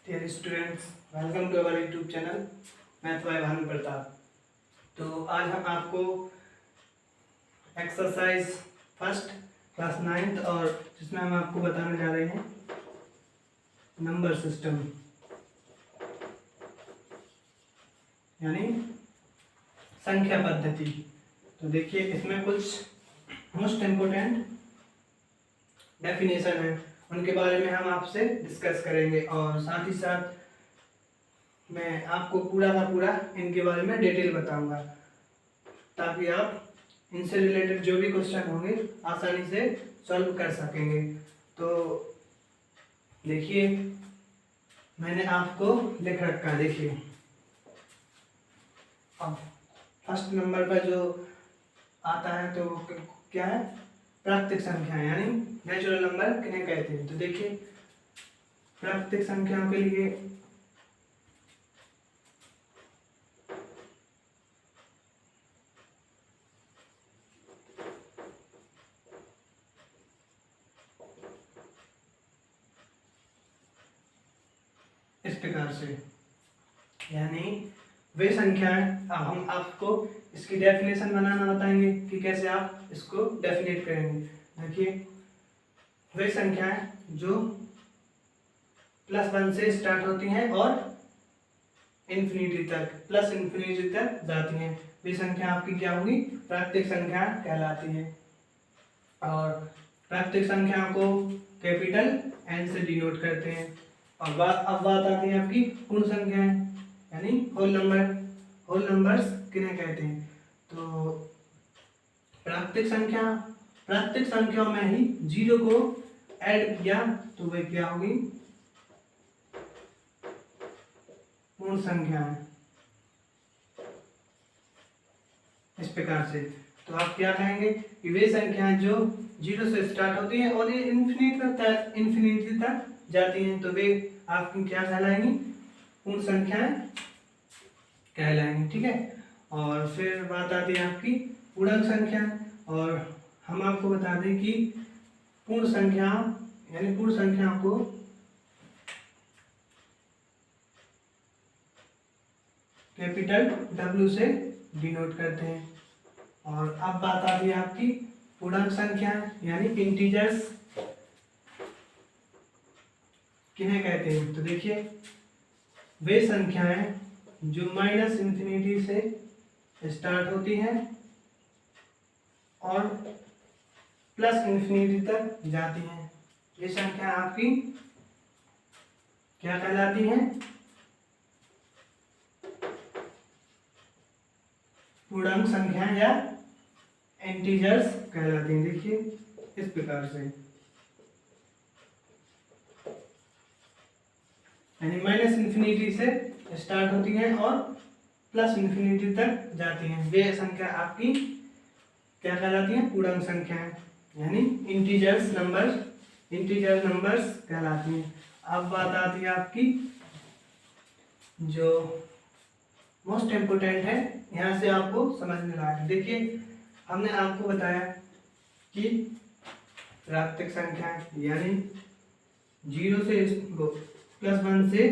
Dear students, welcome to our YouTube channel math by Bhanu Pratap. तो आज हम आपको एक्सरसाइज फर्स्ट क्लास 9th और जिसमें हम आपको बताने जा रहे हैं नंबर सिस्टम यानी संख्या पद्धति। तो देखिए, इसमें कुछ मोस्ट इम्पोर्टेंट डेफिनेशन है, उनके बारे में हम आपसे डिस्कस करेंगे और साथ ही साथ मैं आपको पूरा का पूरा इनके बारे में डिटेल बताऊंगा ताकि आप इनसे रिलेटेड जो भी क्वेश्चन होंगे आसानी से सॉल्व कर सकेंगे। तो देखिए, मैंने आपको लिख रखा है। देखिए, अब फर्स्ट नंबर पर जो आता है तो क्या है, प्राकृतिक संख्या यानी नेचुरल नंबर किन्हें कहते हैं। तो देखिए, प्राकृतिक संख्याओं के लिए इस प्रकार से, यानी वे संख्याएं, अब हम आपको इसकी डेफिनेशन बनाना बताएंगे कि कैसे आप इसको डेफिनेट करेंगे। देखिए, वे संख्याएं जो +1 से स्टार्ट होती हैं और इन्फिनिटी तक, प्लस इन्फिनिटी तक जाती हैं, वे संख्या आपकी क्या होगी, प्राकृतिक संख्या कहलाती है। और प्राकृतिक संख्याओं को कैपिटल N से डिनोट करते हैं। और अब बात आती है आपकी पूर्ण संख्याएं यानी होल नंबर। होल नंबर्स किन्हें कहते हैं। तो प्राकृतिक संख्याओं में ही जीरो को ऐड किया तो वे क्या होगी, पूर्ण संख्याएं। इस प्रकार से तो आप क्या कहेंगे कि वे संख्याएं जो जीरो से स्टार्ट होती हैं और ये इन्फिनिटी तक जाती हैं तो वे आपकी क्या कहलाएंगी, पूर्ण संख्याएं कहलाएंगी। ठीक है। और फिर बात आती है आपकी पूर्णांक संख्या। और हम आपको बता दें कि पूर्ण संख्या यानी पूर्ण संख्या को कैपिटल W से डिनोट करते हैं। और अब बात आती है आपकी पूर्णांक संख्या यानी इंटीजर्स किन्हें कहते हैं। तो देखिए, वे संख्याएं जो माइनस इन्फिनिटी से स्टार्ट होती हैं और प्लस इन्फिनिटी तक जाती हैं, ये संख्या आपकी क्या कहलाती हैं, पूर्णांक संख्या या इंटीजर्स कहलाती हैं। देखिए, इस प्रकार से, यानी माइनस इन्फिनिटी से स्टार्ट होती हैं और प्लस इन्फिनिटी तक जाती हैं, वे संख्या आपकी क्या कहलाती हैं, पूर्णांक संख्याएं यानी इंटीजर नंबर्स कहलाती हैं। अब बात आती है आपकी जो मोस्ट इम्पोर्टेंट है, यहाँ से आपको समझ में रहा है। देखिए, हमने आपको बताया कि प्राकृतिक संख्या यानी जीरो से +1 से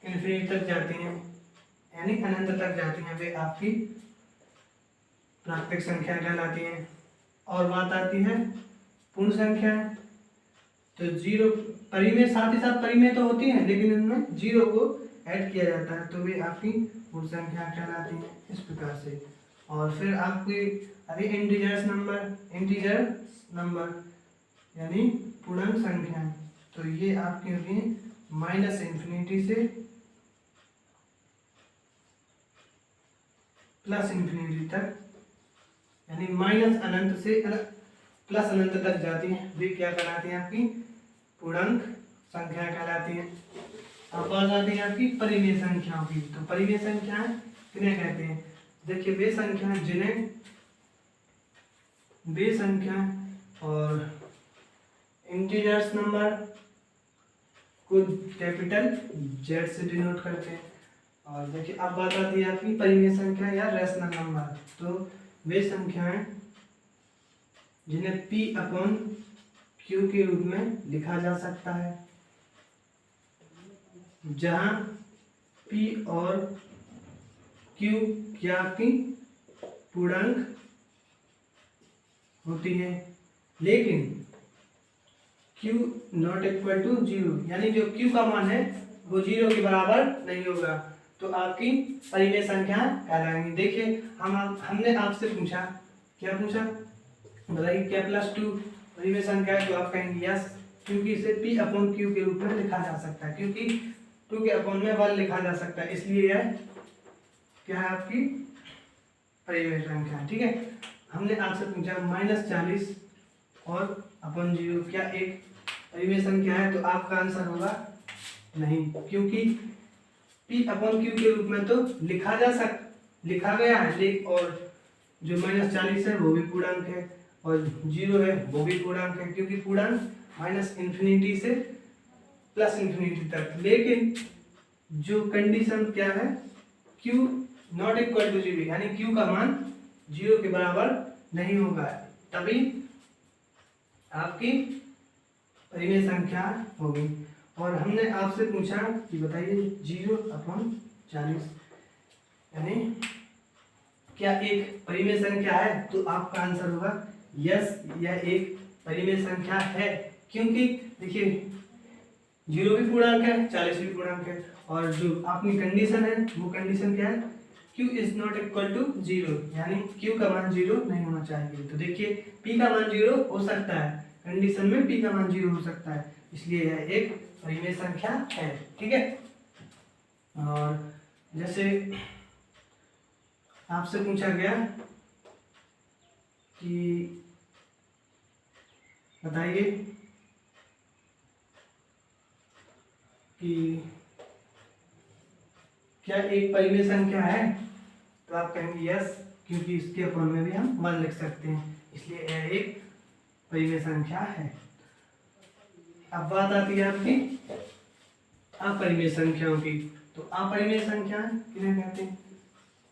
इन्फिनिटी तक जाती हैं यानी अनंत तक जाती हैं, वे आपकी प्राकृतिक संख्या कहलाती हैं। और बात आती है पूर्ण संख्या। तो जीरो परिमेय, साथ ही साथ परिमेय तो होती है लेकिन इनमें जीरो को ऐड किया जाता है तो वे आपकी पूर्ण संख्या कहलाती हैं। इस प्रकार से। और फिर आपकी अभी इंटीजर नंबर यानी पूर्णांक संख्या, तो ये आपकी होगी माइनस इन्फिनिटी से प्लस इन्फिनिटी तक, यानी माइनस अनंत से प्लस अनंत तक जाती हैं, वे क्या कहलाती हैं, आपकी पूर्णांक संख्या कहलाती हैं। अब बात आती है आपकी परिमेय संख्याओं की। तो परिमेय संख्याएं किन्हें कहते हैं। देखिए, वे संख्या और इंटीजर्स नंबर को कैपिटल Z से डिनोट करते हैं। और देखिए, अब बात आती है आपकी परिमेय संख्या या रैशनल नंबर। तो वे संख्याएं जिन्हें P/Q क्यू के रूप में लिखा जा सकता है, जहां पी और क्यू क्या की पूर्णांक होती है, लेकिन Q नॉट इक्वल टू 0, यानी जो Q का मान है वो 0 के बराबर नहीं होगा, तो आपकी परिमेय संख्या कहलाएंगी। देखिए हमने आपसे पूछा, क्या पूछा, बताइए क्या +2 परिमेय संख्या है, तो आप कहेंगे यस, क्योंकि इसे P अपॉन Q के रूप में लिखा जा सकता है, क्योंकि 2 के अपॉन में 1 लिखा जा सकता है, इसलिए यह क्या है आपकी परिमेय संख्या। ठीक है, हमने आपसे पूछा -40 और अपॉन 0 क्या एक परिमेय संख्या है, तो आपका आंसर होगा नहीं, क्योंकि P अपॉन Q के रूप में तो लिखा गया है, और जो -40 है वो भी पूर्णांक है, और 0 है वो भी पूर्णांक है, क्योंकि पूर्णांक -∞ से +∞ तक। लेकिन जो कंडीशन क्या है, Q नॉट इक्वल टू 0, यानी Q का मान 0 के बराबर नहीं होगा, तभी आपकी परिमेय संख्या होगी। और हमने आपसे पूछा कि बताइए 0/40 यानी क्या एक परिमेय संख्या है, तो आपका आंसर होगा यस, यह एक परिमेय संख्या है, क्योंकि देखिए 0 भी पूर्णांक है, 40 भी पूर्णांक है, और जो आपकी कंडीशन है वो कंडीशन क्या है, Q is not equal to 0, यानी Q का मान 0 नहीं होना चाहिए। तो देखिए P का मान 0 हो सकता है, कंडीशन में P का मान 0 हो सकता है, इसलिए यह एक परिमेय संख्या है। ठीक है, और जैसे आपसे पूछा गया कि बताइए कि क्या एक परिमेय संख्या है, तो आप कहेंगे यस, क्योंकि इसके अपॉन में भी हम 1 लिख सकते हैं, इसलिए यह एक परिमेय संख्या है। अब बात आती है आपकी अपरिमेय संख्याओं की। तो अपरिमेय संख्या किन्हें कहते हैं,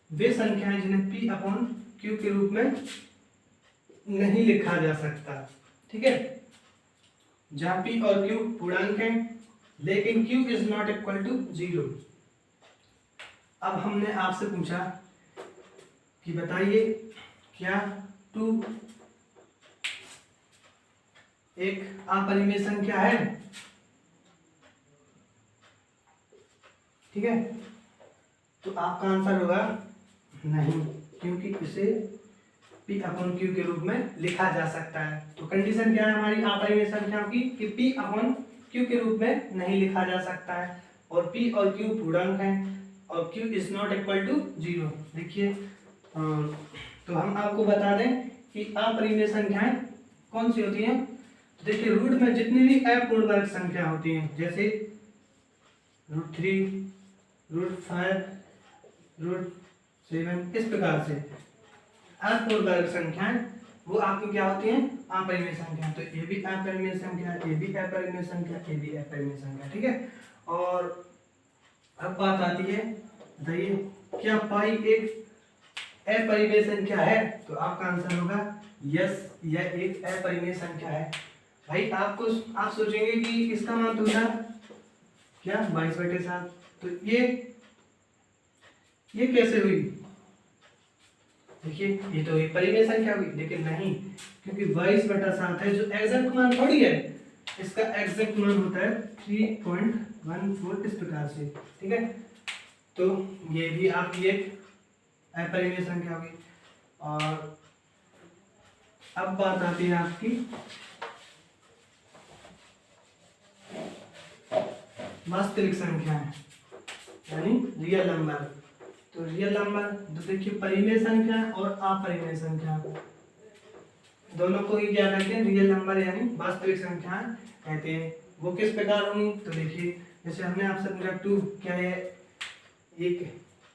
वे संख्याएं जिन्हें P अपॉन Q के रूप में नहीं लिखा जा सकता। ठीक है, जहां P और Q पूर्णांक हैं, लेकिन Q is not equal to 0। अब हमने आपसे पूछा कि बताइए क्या 2 एक अपरिमेय संख्या है। ठीक है, तो आपका आंसर होगा नहीं, क्योंकि इसे P अपॉन Q के रूप में लिखा जा सकता है। तो कंडीशन क्या है हमारी अपरिमेय संख्याओं की, कि P अपॉन Q के रूप में नहीं लिखा जा सकता है, और P और Q पूर्णांक हैं, और Q is not equal to 0। देखिए तो हम आपको बता दें कि अपरिमेय संख्याएं कौन सी होती हैं। तो देखिए रूट में जितनी भी अपूर्ण वर्ग संख्या होती हैं, जैसे √3, √5, √7, इस प्रकार से अपूर्ण वर्ग संख्याएं वो आपकी क्या होती हैं, अपरिमेय संख्या। तो ये भी अपरिमेय संख्या, ये भी अपरिमेय संख्या, ये भी अपरिमेय संख्या। ठीक है, और अब बात आती है, बताइए क्या पाई एक अपरिमेय संख्या है, तो आपका आंसर होगा यस, यह एक अपरिमेय संख्या है। भाई आप सोचेंगे कि इसका मान तो था क्या 22/7, तो ये कैसे हुई। देखिए ये तो एक परिमेय संख्या हुई, लेकिन नहीं, क्योंकि 22/7 है जो एग्जैक्ट मान थोड़ी है, इसका एग्जैक्ट मान होता है 3.14 इस प्रकार से। ठीक है, तो ये भी आपकी एक अपरिमेय संख्या होगी। और अब बात आती है आपकी वास्तविक संख्या है, यानी रियल नंबर। तो रियल नंबर, तो देखिए परिमेय संख्या और अपरिमेय संख्या दोनों को ही क्या कहते हैं, रियल नंबर यानी वास्तविक संख्या कहते हैं। वो किस प्रकार होंगी, तो देखिए जैसे हमने आपसे पूछा 2 क्या है एक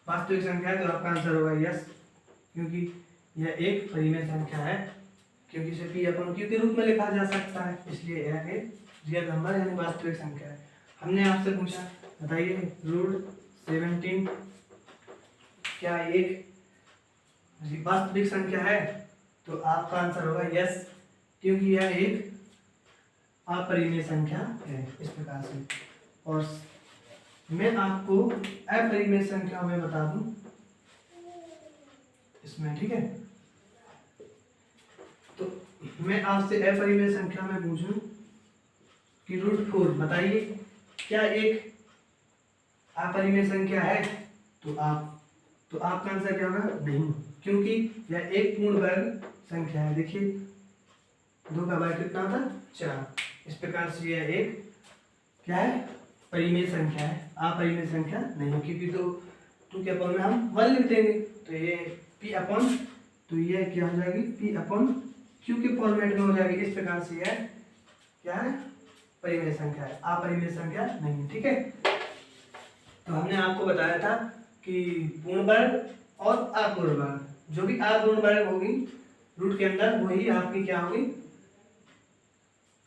वास्तविक संख्या है, तो आपका आंसर होगा यस, क्योंकि यह एक परिमेय संख्या है, क्योंकि इसे P अपॉन Q के रूप में लिखा जा सकता है, इसलिए यह एक रियल नंबर यानी वास्तविक संख्या है। हमने आपसे पूछा बताइए √17 क्या एक वास्तविक संख्या है, तो आपका आंसर होगा यस, क्योंकि यह एक अपरिमेय संख्या है, इस प्रकार से। और मैं आपको अपरिमेय संख्या में बता दूं इसमें, ठीक है। तो मैं आपसे अपरिमेय संख्या में पूछूं कि √4 बताइए क्या एक अपरिमेय संख्या है, तो आपका आंसर क्या होगा? नहीं, क्योंकि यह एक पूर्ण वर्ग संख्या है। देखिए 2 का वर्ग कितना था? 4। इस प्रकार से यह एक क्या है? परिमेय संख्या है, अपरिमेय संख्या नहीं, क्योंकि 2 के अपॉन में हम 1 लिख देंगे, तो ये p अपॉन, तो यह क्या हो जाएगी? p अपॉन q के फॉर्मेट में हो जाएगी। इस प्रकार से यह क्या है? परिमेय संख्या है, अपरिमेय संख्या नहीं, ठीक है। तो हमने आपको बताया था कि पूर्ण वर्ग और अपूर्ण वर्ग, जो भी अपूर्ण वर्ग होगी रूट के अंदर, वही आपकी क्या होगी?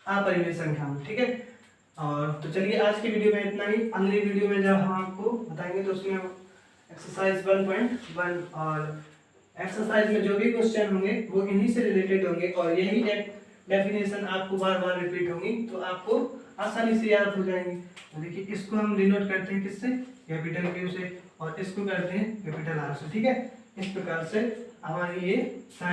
अपरिमेय संख्या होगी, ठीक है। और तो चलिए आज की वीडियो में इतना ही। अगली वीडियो में जब हम आपको बताएंगे तो उसमें एक्सरसाइज 1.1 और एक्सरसाइज में जो भी क्वेश्चन होंगे वो इन्हीं से रिलेटेड होंगे, और यही एक डेफिनेशन आपको बार बार रिपीट होंगी, तो आपको आसानी से याद हो जाएंगी। तो देखिए इसको हम डिनोट करते हैं किससे? कैपिटल Q से, और इसको करते हैं कैपिटल R से, ठीक है। इस प्रकार से हमारी ये सारी